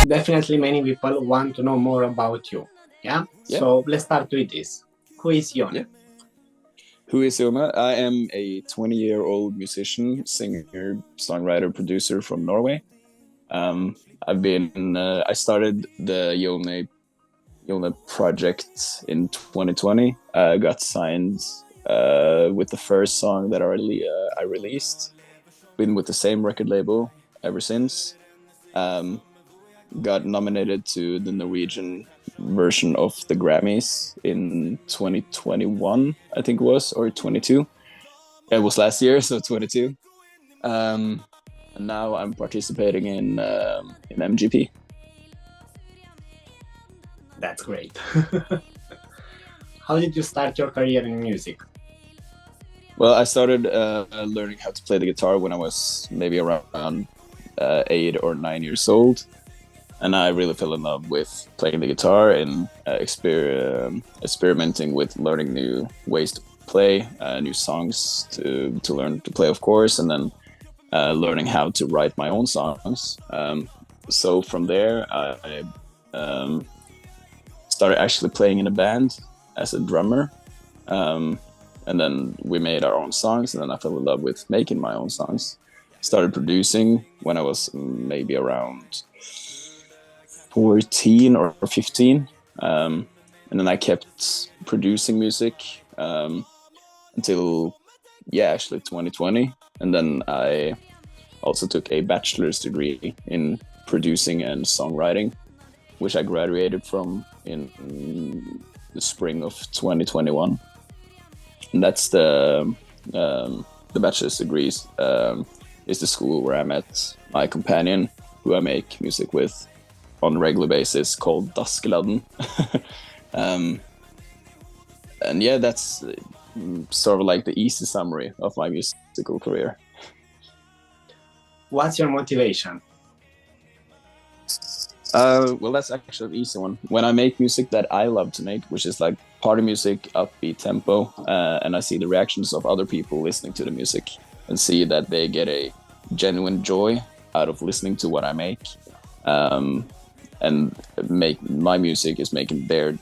Definitely many people want to know more about you. Yeah? Yeah. So let's start with this. Who is Jone? Yeah. Who is Jone? I am a 20-year-old musician, singer, songwriter, producer from Norway. I started the Jone project in 2020. I got signed with the first song that I released. Been with the same record label ever since. Got nominated to the Norwegian version of the Grammys in 2021, I think it was, or 22. It was last year, so 22. And now I'm participating in MGP. That's great. How did you start your career in music? Well, I started learning how to play the guitar when I was maybe around 8 or 9 years old. And I really fell in love with playing the guitar and experimenting with learning new ways to play, new songs to learn to play, of course, and then learning how to write my own songs. So from there, I started actually playing in a band as a drummer. And then we made our own songs, and then I fell in love with making my own songs. Started producing when I was maybe around 14 or 15. And then I kept producing music until, actually 2020. And then I also took a bachelor's degree in producing and songwriting, which I graduated from in the spring of 2021. And that's the bachelor's degrees is the school where I met my companion, who I make music with on a regular basis, called Daskeladden. And yeah, that's sort of like the easy summary of my musical career. What's your motivation? Well, that's actually an easy one. When I make music that I love to make, which is like party music, upbeat tempo, and I see the reactions of other people listening to the music and see that they get a genuine joy out of listening to what I make, and make my music is making their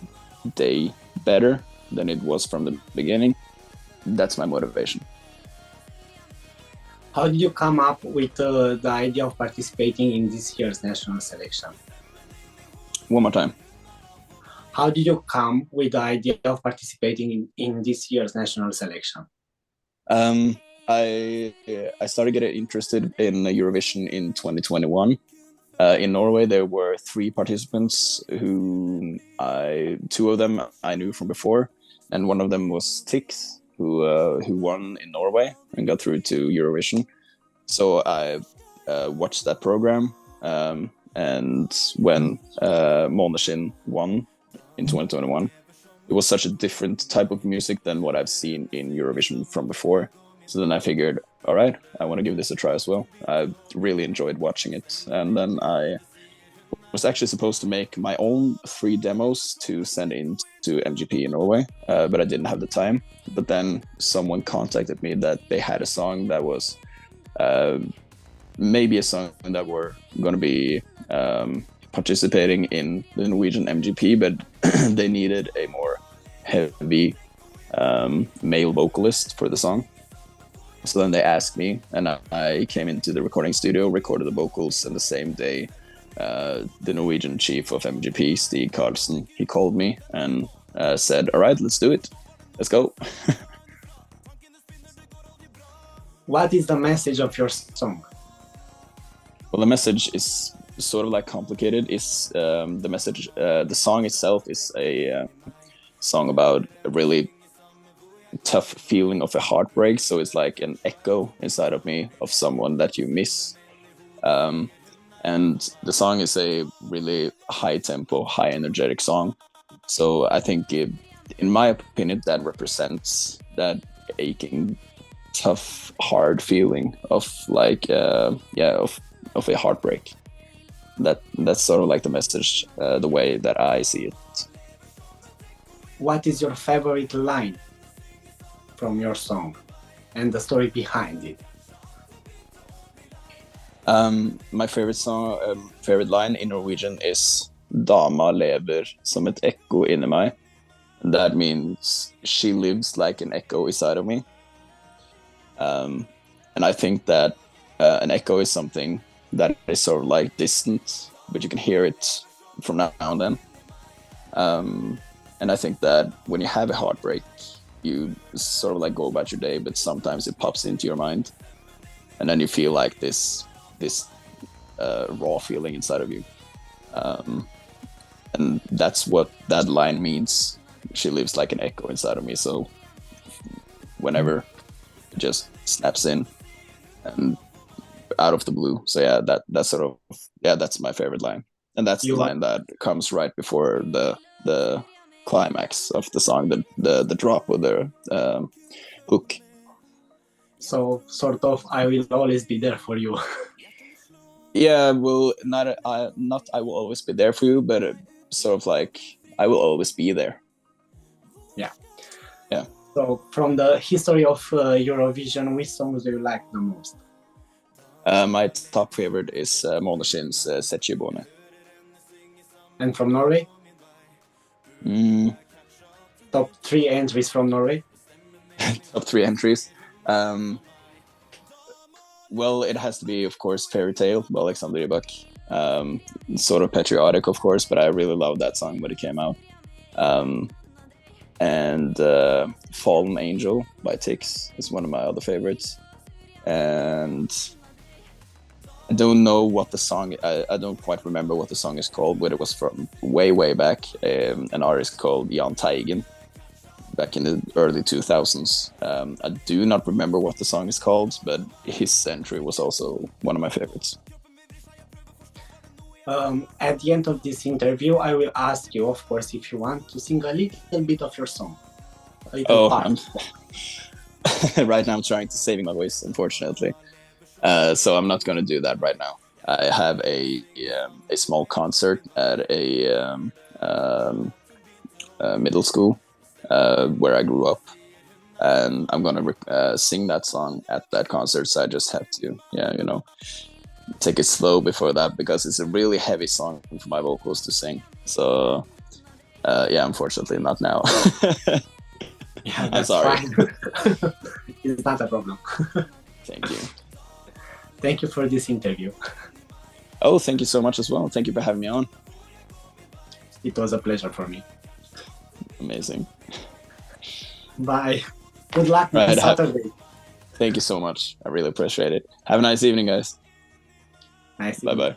day better than it was from the beginning. That's my motivation. How did you come up with the idea of participating in this year's national selection? One more time. How did you come with the idea of participating in this year's national selection? I started getting interested in Eurovision in 2021. In Norway, there were 3 participants who two of them I knew from before, and one of them was Tix, who won in Norway and got through to Eurovision. So I watched that program, and when Måneskin won in 2021, it was such a different type of music than what I've seen in Eurovision from before. So then I figured, all right, I want to give this a try as well. I really enjoyed watching it. And then I was actually supposed to make my own 3 demos to send in to MGP in Norway, but I didn't have the time. But then someone contacted me that they had a song that was maybe a song that were going to be participating in the Norwegian MGP, but they needed a more heavy male vocalist for the song. So then they asked me, and I came into the recording studio, recorded the vocals, and the same day, the Norwegian chief of MGP, Stig Karlsen, he called me and said, all right, let's do it. Let's go. What is the message of your song? Well, the message is sort of like complicated. It's the message, the song itself is a song about a really tough feeling of a heartbreak. So it's like an echo inside of me of someone that you miss. And the song is a really high tempo, high energetic song. So I think in my opinion, that represents that aching, tough, hard feeling of like, of a heartbreak. That's sort of like the message, the way that I see it. What is your favorite line from your song and the story behind it? My favorite song, favorite line in Norwegian is "Dama lever som ett ekko inni meg." And that means she lives like an echo inside of me. And I think that an echo is something that is sort of like distant, but you can hear it from now and then. And I think that when you have a heartbreak, you sort of like go about your day, but sometimes it pops into your mind, and then you feel like this raw feeling inside of you. And that's what that line means. She lives like an echo inside of me. So whenever it just snaps in and out of the blue. So yeah, that's sort of, yeah, that's my favorite line. And that's the line that comes right before the climax of the song, the drop with the hook. So sort of, I will always be there for you. Yeah, well, not I will always be there for you, but sort of like I will always be there. Yeah. Yeah. So from the history of Eurovision, which songs do you like the most? My top favorite is Måneskin's Setjebone. And from Norway? Top 3 entries from Norway? Top 3 entries. Well, it has to be, of course, Fairy Tale by Alexander Rybak. Sort of patriotic, of course, but I really loved that song when it came out. And Fallen Angel by Tix is one of my other favorites. And I don't know what the song, I don't quite remember what the song is called, but it was from way back, an artist called Jan Teigen, back in the early 2000s. I do not remember what the song is called, but his entry was also one of my favorites. At the end of this interview, I will ask you, of course, if you want to sing a little bit of your song. A little part. Right now I'm trying to save my voice, unfortunately. So I'm not going to do that right now. I have a small concert at a middle school where I grew up, and I'm going to sing that song at that concert. So I just have to, take it slow before that, because it's a really heavy song for my vocals to sing. So unfortunately not now. Yeah, I'm sorry. It's not a problem. Thank you. Thank you for this interview. Oh, thank you so much as well. Thank you for having me on. It was a pleasure for me. Amazing. Bye. Good luck on Saturday. Thank you so much. I really appreciate it. Have a nice evening, guys. Nice. Bye-bye.